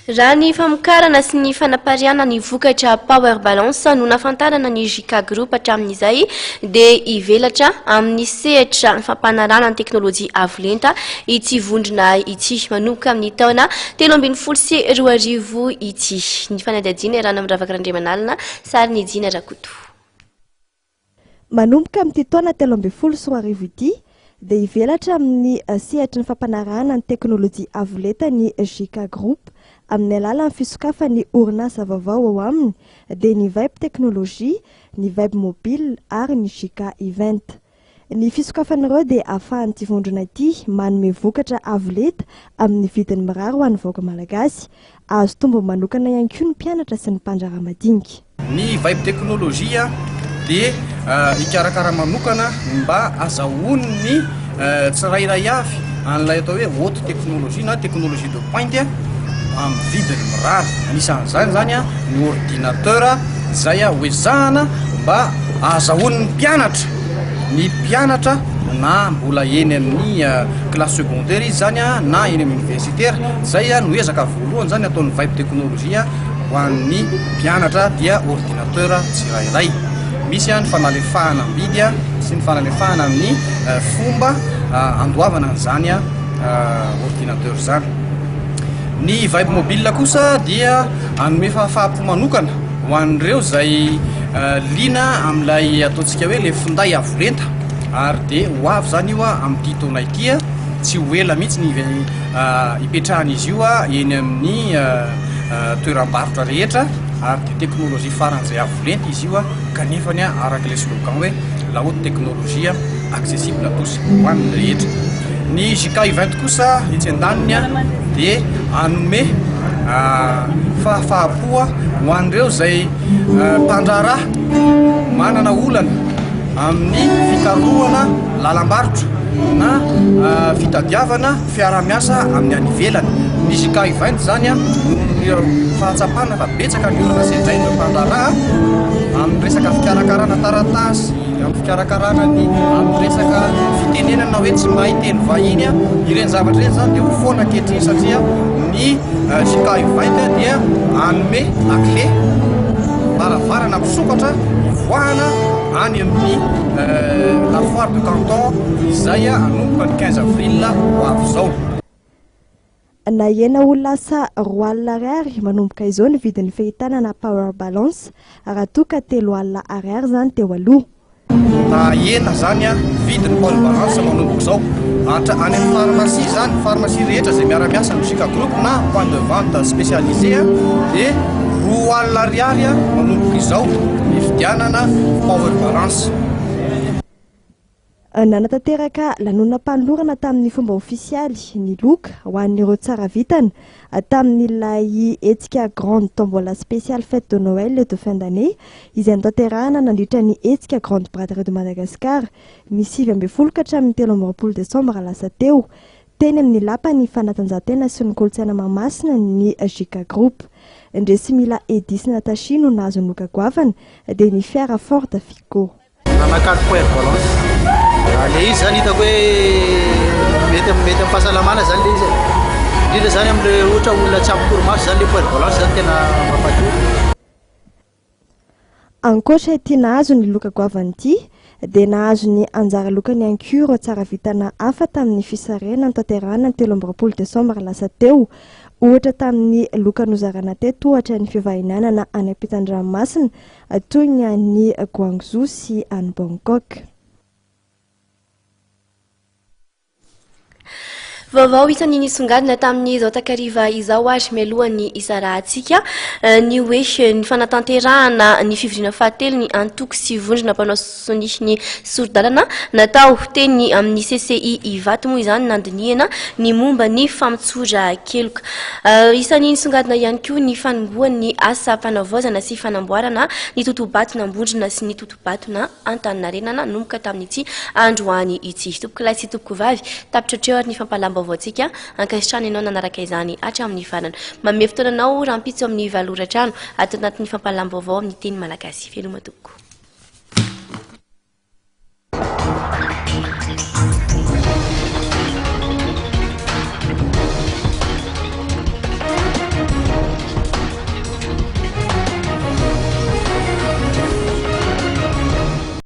Raha ny famokarana sy ny fanapariana ny vokatra Power Balance no nafantarana ny JK Group hatramin'izay dia hivelatra amin'ny sehatra fampanarana ny teknôlôjia avolenta ity vondrona ity manomboka amin'ny taona 2012 ity. Ny fanadihadiana Rana Miravaka Randriamanalina sary ny Dina Rakoto. Manomboka amin'ny taona 2012 ity dia hivelatra amin'ny sehatra fampanarana ny teknôlôjia avolenta ny JK Group amin'ny alalan'ny fisokafany orinasa vaovao ao aminy dia ny Vibe Technologie, ny Vibe Mobile ary ny JK Event. Ny fisokafan'ireo dia ahafahan'ity vondrona ity manome vokatra avolenta amin'ny vidiny mirary ho an'ny vahoaka malagasy, azo tombo manokana ihany koa ny mpianatra sy ny mpandraharaha madinika. Ny Vibe Technologie dia ikarakara manokana mba azahoany tsirairay avy an'ilay atao hoe haute technologie na technologie de pointe amin'ny vidiny mirary. Anisan'izany zany ny ordinateur izay hoezahana mba azahoany ny mpianatra na mbola eny amin'ny classe secondaire izy zany na eny amin'ny universitaire izay no ezaka voalohany zany ataon'ny Vibe Technologie ho an'ny mpianatra dia ordinateur tsirairay. Misy ny fanalefahana ambidy sy ny fanalefahana amin'ny fomba andoavana an'izany ordinateur zany. Ny Vibe Mobile kosa dia anome fahafahampo manokana ho an'ireo izay liana amin'ilay ataontsika hoe le finday avolenta ary dia ho avy zany io amin'ity taona ity tsy ho ela mihitsy ny hipetrahan'izy io eny amin'ny toeram-barotra rehetra ary dia teknôlôjia faran'izay avolenta izy io kanefany arak'ilay slogan hoe la haute technologie accessible à tous ho an'ny rehetra. Ny JK Event kosa etsy an-daniny dia anome fahafahampo ho an'ireo izay mpandraharaha manana olana amin'ny fikarohana lalam-barotra na fitadiavana fiara-miasa amin'ny any ivelany. Ny JK Event zany fahatsapana fa betsaka ny olana izay no mpandraharaha amin'ny resaka fikarakarana taratasy, amin'ny fikarakarana amin'ny resaka fitenenana hoe tsy mahay teny vahiny ireny zavatra ireny zany dia ho foana ankehitriny satria ny JK Event dia anome lakle varavarana misokatra ivoahana any amin'ny la foire de canton izay anomboka ny 15 avril ho avy izao. Na ena ho lasa R$3 manomboka izao ny vidin'ny fehitanana Power Balance raha toa ka R$3 zany teo aloha. Na ena zany vidin'ny Power Balance manomboka izao any amin'ny pharmacie zany, pharmacie rehetra izay miara-miasa amin'ny JK Group na point de vente spécialisé dia R$3 manomboka izao ny fidianana Power Balance. Nanatanteraka lanonam-panolorana tamin'ny fomba ofisialy ny loka ho an'ireo tsara vitana tamin'ilay hetsika grande tombola spéciale fête de Noël de fin d'année izay notanterahana nandritra ny hetsika grande braderie de Madagascar ny 20 ka hatramin'ny 13 Desambra lasa teo. Teny amin'ny lapany fanatanjahantena sy ny kolontsaina Mahamasina ny JK Group. Ndresy mila Edis Natashi no nahazo ny loka goavana dia ny fiara Ford Figo. Nanakalo Power Balance. Le izy zany hitako hoe mety amin'ny fahasalamana zany le izy. Indrindra zany amin'le ohatra olona tsy ampy torimaso zany le Power Balance zany tena mampatory. Ankoatra ity nahazo ny loka goavana ity dia nahazo ny anjara lokany ihany koa ireo tsara vitana hafa tamin'ny fisarena notanterahana ny 13 Desambra lasa teo. Ohatra tamin'ny loka nozarana teto ohatra ny fivahinanana any ampitan-dranomasina toy ny any Guangzhou sy any Bangkok. Vaovao isan'ny nisongadina tamin'ny zao takariva izao ary mialohan'ny isarahantsika ny hoe ny fanatanterahana ny fivoriana fahatelo ny antoko sy vondrona mpanao sonisy sordalana natao teny amin'ny CCI Ivato moa izany nandiniana ny momba ny famotsora keloka. Isan'ny nisongadina ihany koa ny fanombohan'ny asa mpanavaozana sy fanamboarana ny totobatona ambondrona sy ny totobatona Antaninarenana nomboka tamin'ity androany ity. Tompoko lahy sy tompoko vavy tapitrotreho ny fampalamba vaotsika ankasitrany ianao nanaraka izany hatramin'ny farany. Manome fotoananao rampitso amin'ny valora trano ato anatin'ny fampahalalam-baovao amin'ny teny malagasy. Veloma tompoko.